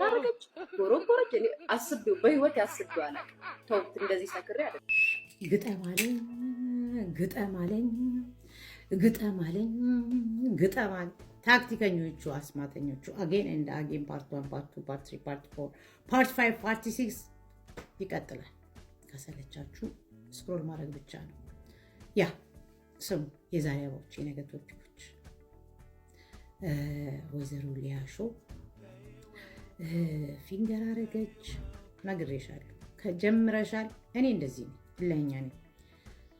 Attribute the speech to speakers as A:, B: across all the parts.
A: አረገች ጎረጎረች እኔ አስቤው በህይወት ያስቤው አላውቅም። ተውት እንደዚህ ሰክሬ አይደል
B: ግጠማለኝ ግጠማለኝ ግጠማለኝ ግጠማል ታክቲከኞቹ አስማተኞቹ አጌን እንደ አጌን ፓርት 1 ፓርት 2 ፓርት 3 ፓርት 4 ፓርት 5 ፓርት 6 ይቀጥላል። ከሰለቻችሁ ስክሮል ማድረግ ብቻ ነው። ያ ስሙ የዛሬ አባዎች የነገ ቶፒኮች ወይዘሮ ሊያሾ ፊንገር አረገች ነግሬሻለሁ። ከጀምረሻል። እኔ እንደዚህ ነኝ፣ እልኸኛ ነኝ።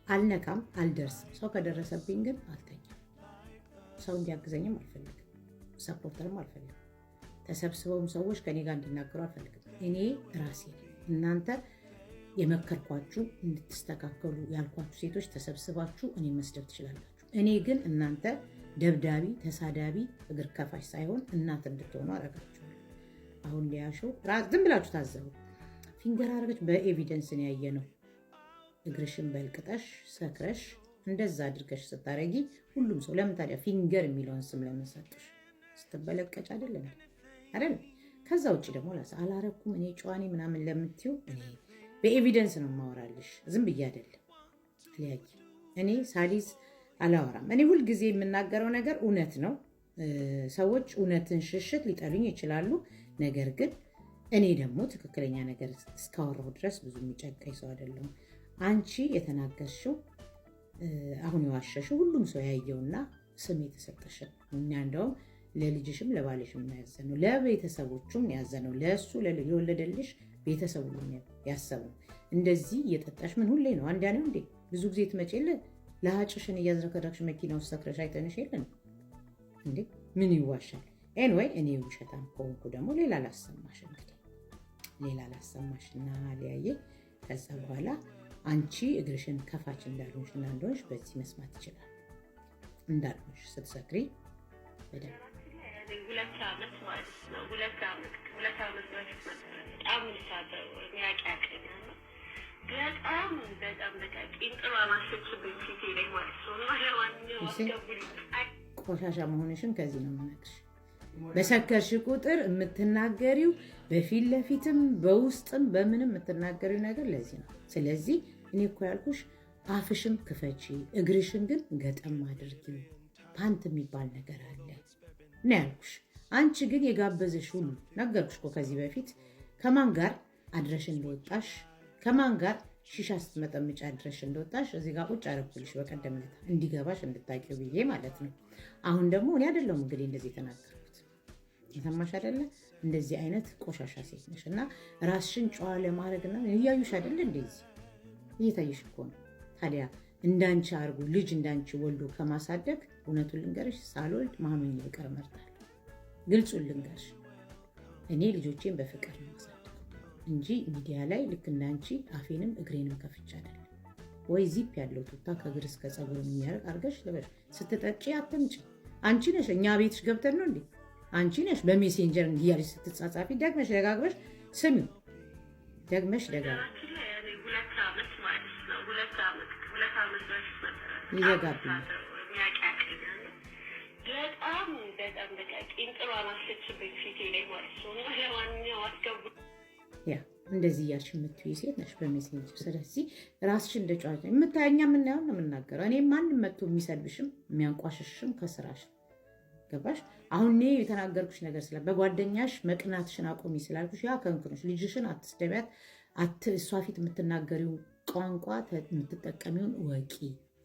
B: አልነካም፣ አልደርስም። ሰው ከደረሰብኝ ግን አልተኛም። ሰው እንዲያግዘኝም አልፈልግም፣ ሰፖርተርም አልፈልግም። ተሰብስበውም ሰዎች ከኔ ጋር እንዲናገሩ አልፈልግም። እኔ ራሴ ነኝ። እናንተ የመከርኳችሁ እንድትስተካከሉ ያልኳችሁ ሴቶች ተሰብስባችሁ እኔ መስደብ ትችላላችሁ። እኔ ግን እናንተ ደብዳቢ፣ ተሳዳቢ፣ እግር ከፋሽ ሳይሆን እናት እንድትሆኑ አረጋችኋለሁ። አሁን ሊያሾው ዝም ብላችሁ ታዘቡ። ፊንገር አረገች። በኤቪደንስ ነው ያየነው። እግርሽን በልቅጠሽ ሰክረሽ እንደዛ አድርገሽ ስታረጊ ሁሉም ሰው ለምን ታዲያ ፊንገር የሚለውን ስም ለምን ሰጥሽ? ስትበለቀጭ አይደለም አይደል? ከዛ ውጭ ደግሞ አላረኩም እኔ ጨዋኔ ምናምን ለምትይው እኔ በኤቪደንስ ነው ማወራልሽ። ዝም ብዬ አይደለም አለያይ እኔ ሳሊዝ አላወራም። እኔ ሁልጊዜ የምናገረው ነገር እውነት ነው። ሰዎች እውነትን ሽሽት ሊጠሉኝ ይችላሉ። ነገር ግን እኔ ደግሞ ትክክለኛ ነገር እስካወራሁ ድረስ ብዙ የሚጨንቀኝ ሰው አይደለም። አንቺ የተናገርሽው አሁን የዋሸሽው ሁሉም ሰው ያየውና ስም የተሰጠሽን እኛ እንደውም ለልጅሽም ለባልሽም ያዘነው ለቤተሰቦቹም ያዘነው ለእሱ የወለደልሽ ቤተሰቡ ያሰበው። እንደዚህ እየጠጣሽ ምን ሁሌ ነው አንድ ያለው እንዴ? ብዙ ጊዜ ትመጪለ ለሀጭሽን እያዝረከረክሽ መኪና ውስጥ ሰክረሽ አይተንሽ የለን እንዴ? ምን ይዋሻል? ኤንዌይ እኔ ውሸታም ከሆንኩ ደግሞ ሌላ ላሰማሽ፣ እንግዲህ ሌላ ላሰማሽና ሊያየ ከዛ በኋላ አንቺ እግርሽን ከፋች እንዳልሆንሽ እና እንደሆንሽ በዚህ መስማት ይችላል። እንዳልሆንሽ ስትሰክሪ በደንብ
C: 2 ዓመት ማለት ነው። 2 ዓመት በፊት በጣም ልሳደው የሚያቃቀኝ ነው። በጣም በቃ ቂንጥሯ ማሸችብኝ ፊቴ ላይ ማለት ነው። ለማንኛውም አስገቡልኝ።
B: ቆሻሻ መሆንሽን ከዚህ ነው የምነግርሽ። በሰከርሽ ቁጥር የምትናገሪው በፊት ለፊትም በውስጥም በምንም የምትናገሪው ነገር ለዚህ ነው። ስለዚህ እኔ እኮ ያልኩሽ አፍሽም ክፈቺ፣ እግርሽን ግን ገጠም አድርጊው። ፓንት የሚባል ነገር አለ ነው ያልኩሽ። አንቺ ግን የጋበዘሽ ሁሉ ነገርኩሽ እኮ ከዚህ በፊት ከማን ጋር አድረሽ እንደወጣሽ፣ ከማን ጋር ሺሻ ስትመጠምጫ አድረሽ እንደወጣሽ እዚህ ጋር ቁጭ አደረኩልሽ በቀደም ዕለት እንዲገባሽ እንድታቂው ብዬ ማለት ነው። አሁን ደግሞ እኔ አይደለሁም እንግዲህ እንደዚህ የተናገርኩት፣ የሰማሽ አይደለ? እንደዚህ አይነት ቆሻሻ ሴት ነሽ እና ራስሽን ጨዋ ለማድረግና እያዩሽ አይደለ? እንደዚህ እየታየሽ እኮ ነው። ታዲያ እንዳንቺ አርጉ ልጅ እንዳንቺ ወልዶ ከማሳደግ እውነቱን ልንገርሽ ሳልወልድ ማመኝ ፍቅር እመርጣለሁ። ግልጹን ልንገርሽ እኔ ልጆቼን በፍቅር ነው ማሳደግ እንጂ ሚዲያ ላይ ልክ እንዳንቺ አፌንም እግሬንም ከፍቻ አይደለም። ወይ ዚፕ ያለው ቱታ ከእግር እስከ ፀጉር የሚያርቅ አርገሽ ለበሽ ስትጠጪ አትምጪ። አንቺ ነሽ እኛ ቤትሽ ገብተን ነው እንዴ? አንቺ ነሽ በሜሴንጀር እንዲያልሽ ስትጻጻፊ ደግመሽ ደጋግመሽ ስሚው። ደግመሽ ደጋግመሽ
C: 2 ዓመት ማለት ነው። 2 ዓመት በፊት
B: ይዘጋብኝ
C: በጣም በቃ ቂንጥሯ ማሸችብኝ ፊቴ ላይ ማለት ነው። ለማንኛውም አስገቡ
B: ያ እንደዚህ እያልሽ የምትይው ሴት ነሽ በሜሴንጀር። ስለዚህ ራስሽ እንደ ጨዋታ የምታየኛ የምናየው ነው የምናገረው። እኔ ማንም መጥቶ የሚሰድብሽም የሚያንቋሽሽም ከስራሽ ገባሽ? አሁን እኔ የተናገርኩሽ ነገር ስለ በጓደኛሽ መቅናትሽን አቆሚ ስላልኩሽ ያ ከንክኖሽ ልጅሽን አትስደቢያት። እሷ ፊት የምትናገሪው ቋንቋ የምትጠቀሚውን ወቂ።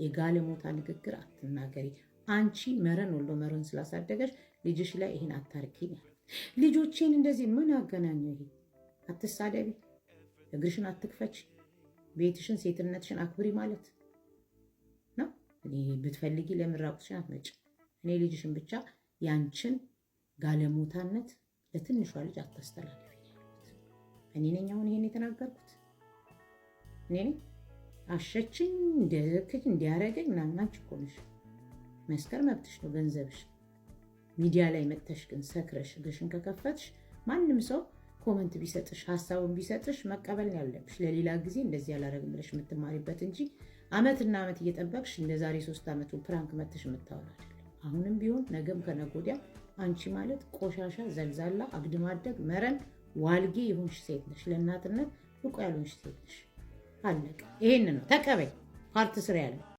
B: የጋለሞታ ንግግር አትናገሪ። አንቺ መረን ወልዶ መረን ስላሳደገሽ ልጅሽ ላይ ይሄን አታርኪ። ልጆቼን እንደዚህ ምን አገናኘው? ይሄ አትሳደቢ፣ እግርሽን አትክፈች፣ ቤትሽን ሴትነትሽን አክብሪ ማለት ነው። እኔ ብትፈልጊ ለምን ራቁትሽን አትመጭ? እኔ ልጅሽን ብቻ ያንቺን ጋለሞታነት ለትንሿ ልጅ አታስተላልፊ። እኔ ነኝ አሁን ይሄን የተናገርኩት። እኔ ነኝ አሸችኝ እንደልክች እንዲያረገኝ ምናምን። አንቺ እኮ ነሽ። መስከር መብትሽ ነው፣ ገንዘብሽ። ሚዲያ ላይ መጥተሽ ግን ሰክረሽ እግርሽን ከከፈትሽ ማንም ሰው ኮመንት ቢሰጥሽ ሀሳቡን ቢሰጥሽ መቀበል ነው ያለብሽ። ለሌላ ጊዜ እንደዚህ ያላረግም ብለሽ የምትማሪበት እንጂ አመትና አመት እየጠበቅሽ እንደዛሬ 3 ዓመቱ ፕራንክ መጥተሽ የምታወራ አይደለም። አሁንም ቢሆን ነገም ከነገ ወዲያ አንቺ ማለት ቆሻሻ፣ ዘልዛላ፣ አግድማደግ፣ መረን፣ ዋልጌ የሆንሽ ሴት ነሽ። ለእናትነት ብቁ ያልሆንሽ ሴት ነሽ። አለቀ። ይሄን ነው ተቀበይ። ፓርት ስር ያለ